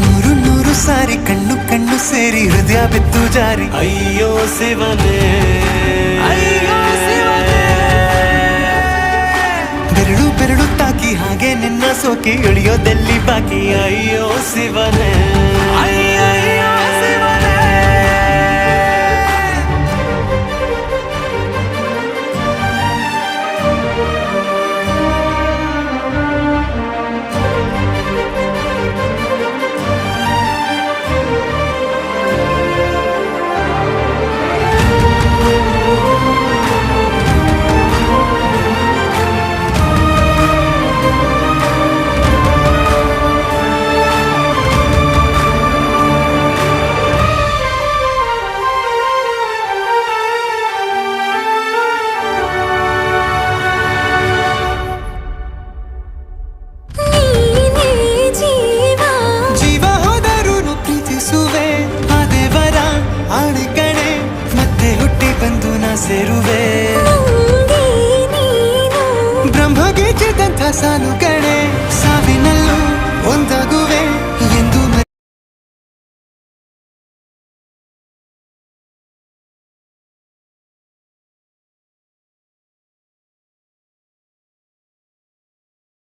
ನೂರು ನೂರು ಸಾರಿ ಕಣ್ಣು ಕಣ್ಣು ಸೇರಿ ಹೃದಯ ಬಿತ್ತು ಜಾರಿ ಅಯ್ಯೋ ಶಿವನೇ, ಅಯ್ಯೋ ಶಿವನೇ. ಬೆರಳು ಬೆರಳು ತಾಕಿ ಹಾಗೆ ನಿನ್ನ ಸೋಕಿ ಇಳಿಯೋದೆಲ್ಲಿ ಬಾಕಿ ಅಯ್ಯೋ ಶಿವನೇ, ಅಯ್ಯಯ್ಯೋ ಶಿವನೇ. ಸೇರುವೆ ಬ್ರಹ್ಮಗೆ ಚಿದಂಥ ಸಾಲು